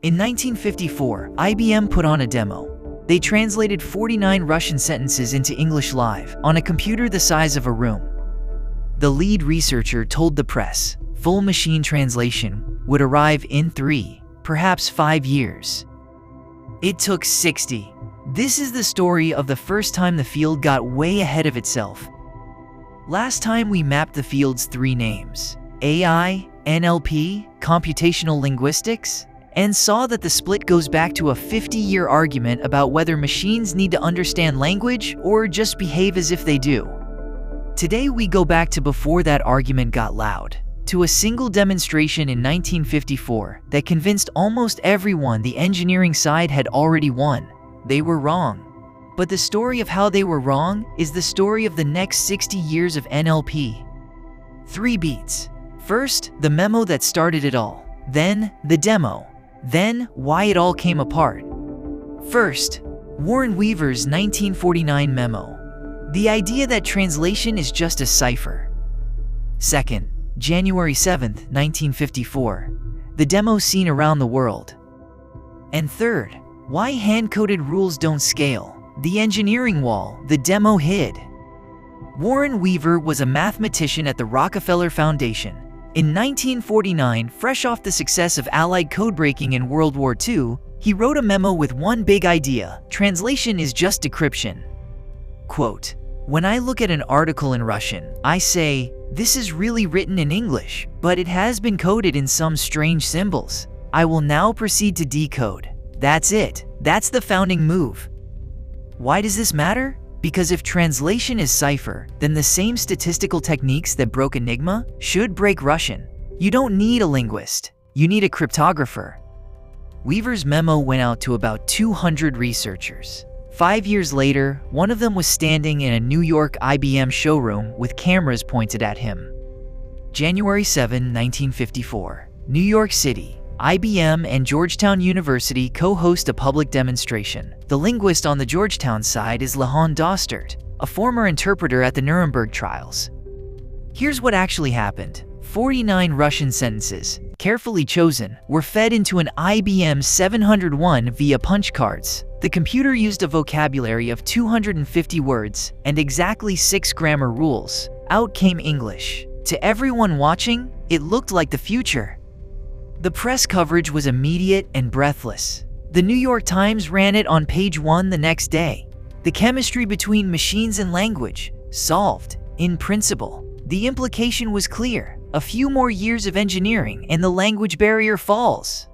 In 1954, IBM put on a demo. They translated 49 Russian sentences into English live on a computer the size of a room. The lead researcher told the press full machine translation would arrive in 3, perhaps 5 years. It took 60. This is the story of the first time the field got way ahead of itself. Last time we mapped the field's 3 names, AI, NLP, Computational Linguistics, and saw that the split goes back to a 50-year argument about whether machines need to understand language or just behave as if they do. Today we go back to before that argument got loud, to a single demonstration in 1954 that convinced almost everyone the engineering side had already won. They were wrong. But the story of how they were wrong is the story of the next 60 years of NLP. 3 beats. First, the memo that started it all. Then, the demo. Then, why it all came apart. First, Warren Weaver's 1949 memo. The idea that translation is just a cipher. Second, January 7, 1954. The demo seen around the world. And third, why hand-coded rules don't scale. The engineering wall the demo hid. Warren Weaver was a mathematician at the Rockefeller Foundation. In 1949, fresh off the success of Allied codebreaking in World War II, he wrote a memo with one big idea: translation is just decryption. Quote, "When I look at an article in Russian, I say, this is really written in English, but it has been coded in some strange symbols. I will now proceed to decode. That's it. That's the founding move." Why does this matter? Because if translation is cipher, then the same statistical techniques that broke Enigma should break Russian. You don't need a linguist. You need a cryptographer. Weaver's memo went out to about 200 researchers. 5 years later, one of them was standing in a New York IBM showroom with cameras pointed at him. January 7, 1954. New York City. IBM and Georgetown University co-host a public demonstration. The linguist on the Georgetown side is Leon Dostert, a former interpreter at the Nuremberg trials. Here's what actually happened. 49 Russian sentences, carefully chosen, were fed into an IBM 701 via punch cards. The computer used a vocabulary of 250 words and exactly 6 grammar rules. Out came English. To everyone watching, it looked like the future. The press coverage was immediate and breathless. The New York Times ran it on page 1 the next day. The chemistry between machines and language, solved, in principle. The implication was clear. A few more years of engineering and the language barrier falls.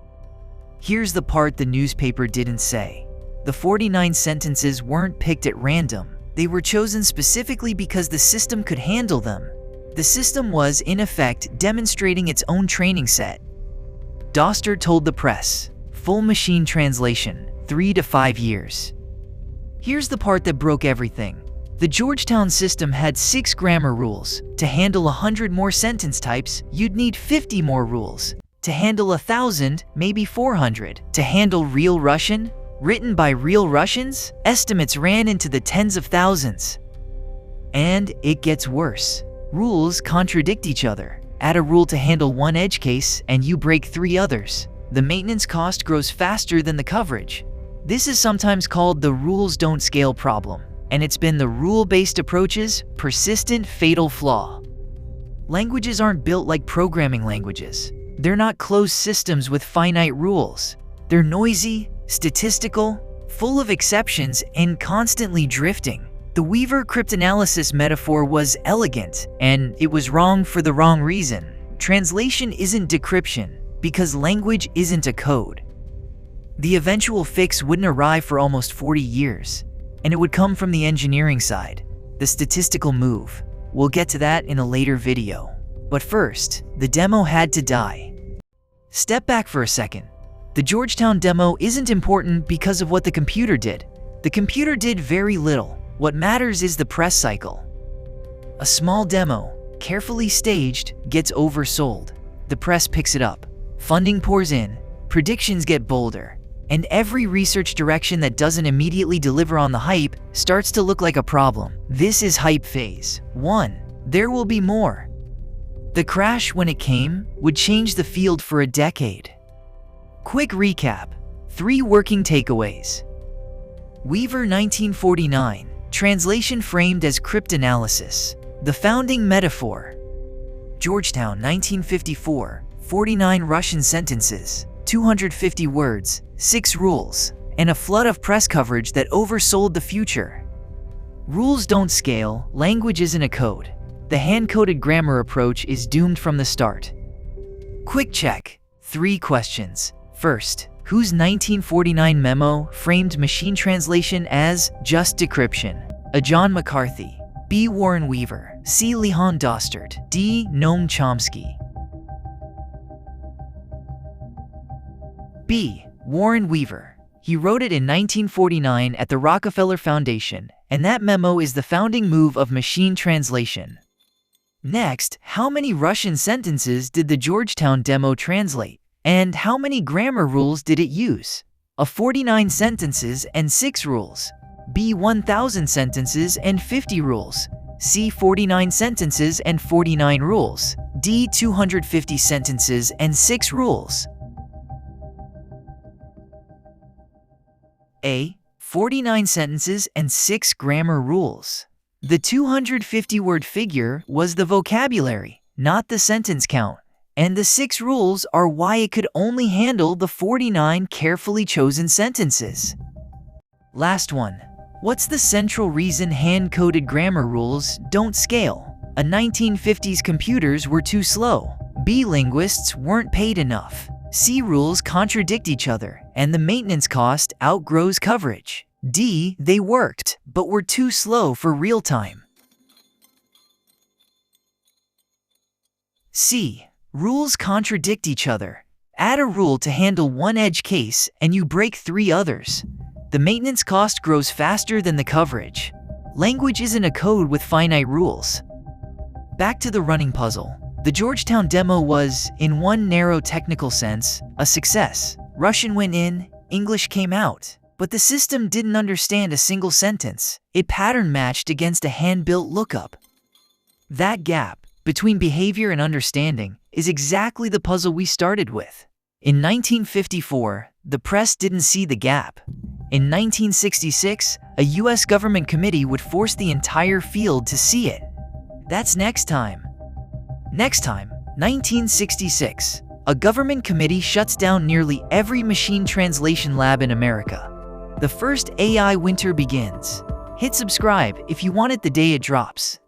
Here's the part the newspaper didn't say. The 49 sentences weren't picked at random. They were chosen specifically because the system could handle them. The system was, in effect, demonstrating its own training set. Dostert told the press, full machine translation, 3 to 5 years. Here's the part that broke everything. The Georgetown system had 6 grammar rules. To handle 100 more sentence types, you'd need 50 more rules. To handle 1,000, maybe 400. To handle real Russian, written by real Russians, estimates ran into the tens of thousands. And it gets worse. Rules contradict each other. Add a rule to handle one edge case and you break 3 others. The maintenance cost grows faster than the coverage. This is sometimes called the rules don't scale problem, and it's been the rule-based approach's persistent fatal flaw. Languages aren't built like programming languages. They're not closed systems with finite rules. They're noisy, statistical, full of exceptions, and constantly drifting. The Weaver cryptanalysis metaphor was elegant, and it was wrong for the wrong reason. Translation isn't decryption, because language isn't a code. The eventual fix wouldn't arrive for almost 40 years, and it would come from the engineering side, the statistical move. We'll get to that in a later video. But first, the demo had to die. Step back for a second. The Georgetown demo isn't important because of what the computer did. The computer did very little. What matters is the press cycle. A small demo, carefully staged, gets oversold. The press picks it up. Funding pours in, predictions get bolder, and every research direction that doesn't immediately deliver on the hype starts to look like a problem. This is hype phase 1. There will be more. The crash, when it came, would change the field for a decade. Quick recap. 3 working takeaways. Weaver 1949. Translation framed as cryptanalysis. The founding metaphor. Georgetown 1954. 49 Russian sentences, 250 words, 6 rules, and a flood of press coverage that oversold the future. Rules don't scale, language isn't a code. The hand-coded grammar approach is doomed from the start. Quick check. 3 questions. First, whose 1949 memo framed machine translation as just decryption? A. John McCarthy. B. Warren Weaver. C. Leon Dostert. D. Noam Chomsky. B. Warren Weaver. He wrote it in 1949 at the Rockefeller Foundation, and that memo is the founding move of machine translation. Next, how many Russian sentences did the Georgetown demo translate? And how many grammar rules did it use? A. 49 sentences and 6 rules. B. 1,000 sentences and 50 rules. C. 49 sentences and 49 rules. D. 250 sentences and 6 rules. A. 49 sentences and 6 grammar rules. The 250-word figure was the vocabulary, not the sentence count, and the 6 rules are why it could only handle the 49 carefully chosen sentences. Last one. What's the central reason hand-coded grammar rules don't scale? A. 1950s computers were too slow. B. Linguists weren't paid enough. C. Rules contradict each other, and the maintenance cost outgrows coverage. D. They worked, but were too slow for real time. C. Rules contradict each other. Add a rule to handle one edge case and you break 3 others. The maintenance cost grows faster than the coverage. Language isn't a code with finite rules. Back to the running puzzle. The Georgetown demo was, in one narrow technical sense, a success. Russian went in, English came out. But the system didn't understand a single sentence. It pattern matched against a hand-built lookup. That gap between behavior and understanding is exactly the puzzle we started with. In 1954, the press didn't see the gap. In 1966, a US government committee would force the entire field to see it. That's next time. Next time, 1966, a government committee shuts down nearly every machine translation lab in America. The first AI winter begins. Hit subscribe if you want it the day it drops.